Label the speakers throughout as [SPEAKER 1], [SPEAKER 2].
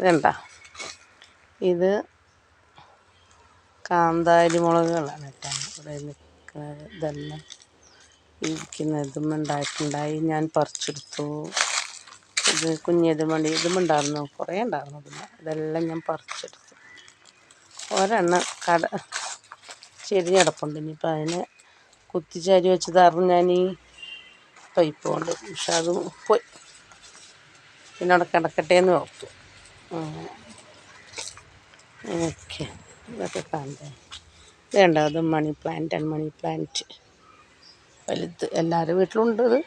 [SPEAKER 1] ഇതുണ്ട, ഇത് കാന്താരി മുളകുകളാണ് കേട്ടോ ഇവിടെ നിൽക്കുന്നത്. ഇതെല്ലാം ഇരിക്കുന്നതും ഉണ്ടായിട്ടുണ്ടായി, ഞാൻ പറിച്ചെടുത്തു. ഇത് കുഞ്ഞിതുമണ്ടി ഇതുമുണ്ടായിരുന്നു, കുറേ ഉണ്ടായിരുന്നു. പിന്നെ ഇതെല്ലാം ഞാൻ പറിച്ചെടുത്തു. ഒരെണ്ണം ചെരിഞ്ഞടപ്പുണ്ട്, ഇനിയിപ്പോൾ അതിനെ കുത്തിച്ചാരി വെച്ചതായിരുന്നു ഞാൻ ഈ പൈപ്പ് കൊണ്ട്. പക്ഷെ അത് പോയി, പിന്നെ അവിടെ കിടക്കട്ടെ എന്ന് ഓർത്തു. ഓക്കെ, ഇതൊക്കെ കാണണ്ടേ. ഇതുണ്ടോ, അത് മണി പ്ലാന്റ് വലുത്. എല്ലാവരുടെ വീട്ടിലുണ്ട് ഇത്,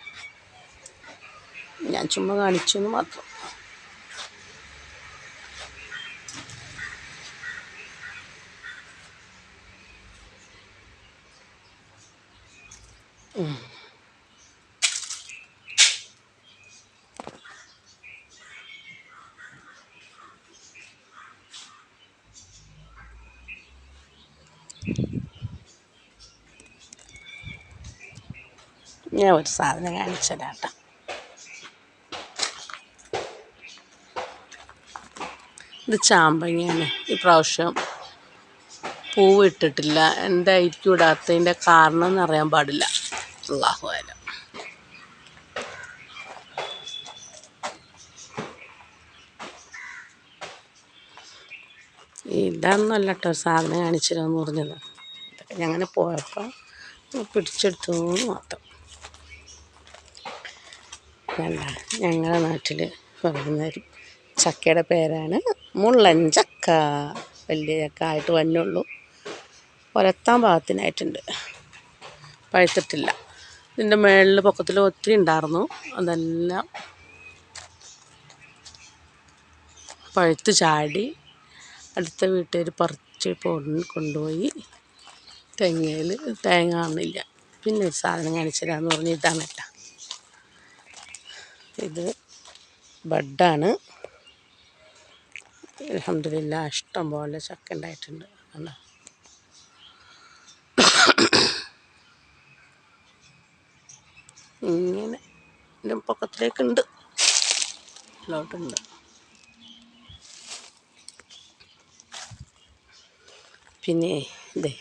[SPEAKER 1] ഞാൻ ചുമ്മാ കാണിച്ചു എന്ന് മാത്രം. ഞാൻ ഒരു സാധനം കാണിച്ചുതരാം കേട്ടോ. ഇത് ചാമ്പങ്ങയാണ്. ഇപ്രാവശ്യം പൂവ് ഇട്ടിട്ടില്ല. എന്തായിരിക്കും ഇടാത്തതിൻ്റെ കാരണം എന്നറിയാൻ പാടില്ല. അല്ലാഹു അലം. ഇതാണെന്നല്ല കേട്ടോ സാധനം കാണിച്ചിരാന്ന് പറഞ്ഞത്. ഇതൊക്കെ ഞങ്ങനെ പോയപ്പോൾ പിടിച്ചെടുത്തു എന്ന് മാത്രം. ഞങ്ങളുടെ നാട്ടിൽ പറയുന്ന ചക്കയുടെ പേരാണ് മുള്ളൻ ചക്ക. വലിയ ചക്ക ആയിട്ട് വന്നുള്ളൂ, ഒരത്താൻ പാകത്തിനായിട്ടുണ്ട്, പഴുത്തിട്ടില്ല. ഇതിൻ്റെ മേളിൽ പൊക്കത്തിൽ ഒത്തിരി ഉണ്ടായിരുന്നു, അതെല്ലാം പഴുത്ത് ചാടി. അടുത്ത വീട്ടുകാർ പറിച്ച് കൊണ്ടുപോയി. തേങ്ങയിൽ തേങ്ങ കാണില്ല. പിന്നെ ഒരു സാധനം കാണിച്ചുതരാമെന്ന് പറഞ്ഞ് ഇതാണ് കേട്ടോ. ഇത് ബഡാണ്. അൽഹംദുലില്ലാഹ് ഇഷ്ടം പോലെ ചക്ക ഉണ്ടായിട്ടുണ്ട്. കണ്ടോ, ഇങ്ങനെ ഇതിൻ്റെ പൊക്കത്തിലേക്കുണ്ട്, ഇതിലോട്ടുണ്ട്. പിന്നെ ഇത്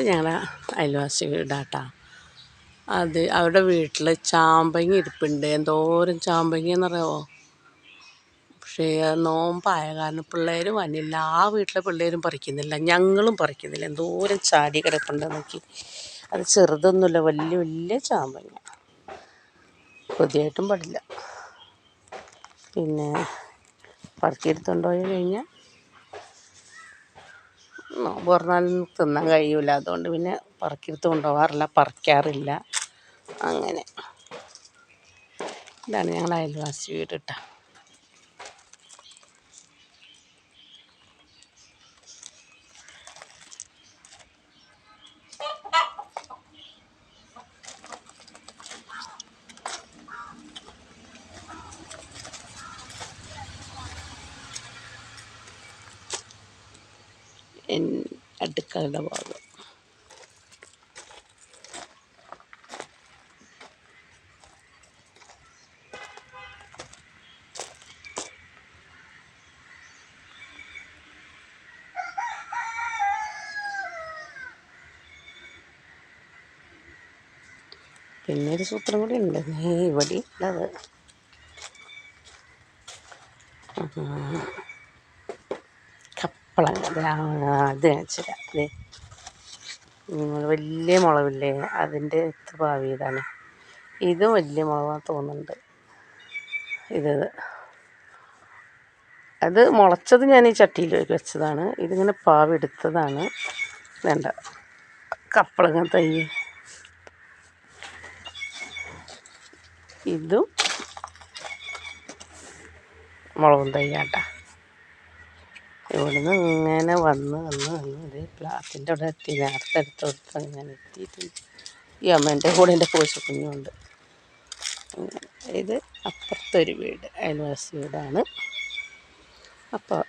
[SPEAKER 1] ഞങ്ങളുടെ അയൽവാസി വീടാട്ടാ. അത് അവരുടെ വീട്ടിൽ ചാമ്പങ്ങ ഇരിപ്പുണ്ട്. എന്തോരം ചാമ്പങ്ങയെന്നറിയാമോ. പക്ഷേ നോമ്പായ കാരണം പിള്ളേർ വന്നില്ല. ആ വീട്ടിലെ പിള്ളേരും പറിക്കുന്നില്ല, ഞങ്ങളും പറിക്കുന്നില്ല. എന്തോരം ചാടി കിടപ്പുണ്ട് നോക്കി. അത് ചെറുതൊന്നുമില്ല, വലിയ വലിയ ചാമ്പങ്ങ. കൊതിയായിട്ടും പാടില്ല. പിന്നെ പറക്കിയെടുത്തുകൊണ്ട് പോയി കഴിഞ്ഞാൽ നോമ്പ് പറഞ്ഞാലും തിന്നാൻ കഴിയൂല. അതുകൊണ്ട് പിന്നെ പറക്കിയെടുത്ത് കൊണ്ടുപോകാറില്ല, പറിക്കാറില്ല. അങ്ങനെ ഇതാണ് ഞങ്ങളുടെ അയൽവാസി വീട് കേട്ടോ. അടുക്കളയുടെ ഭാഗം. പിന്നെ ഒരു സൂത്രം കൂടി ഉണ്ട് ഇവിടെ ഉള്ളത്. കപ്പളങ്ങ അത് കാണിച്ചില്ല. അതെ, വലിയ മുളകില്ലേ, അതിൻ്റെ എത്ര ഭാവിയതാണ്. ഇതും വലിയ മുളകാന്ന് തോന്നുന്നുണ്ട്. അത് മുളച്ചത് ഞാൻ ഈ ചട്ടിയിൽ വെച്ചതാണ്. ഇതിങ്ങനെ പാവെടുത്തതാണ്. വേണ്ട, കപ്പളങ്ങ തൈ. ഇതും മുളകും തൈയാട്ടാ. ഇവിടുന്ന് ഇങ്ങനെ വന്ന് ഇത് ഗ്ലാസിൻ്റെ അവിടെ എത്തി. നേരത്തെ എടുത്ത് അങ്ങനെ എത്തിയിട്ടുണ്ട്. ഈ അമ്മേൻ്റെ കൂടെ എൻ്റെ പൂച്ചക്കുഞ്ഞുണ്ട്. ഇത് അപ്പുറത്തൊരു വീട്, അയൽവാസി വീടാണ്. അപ്പോൾ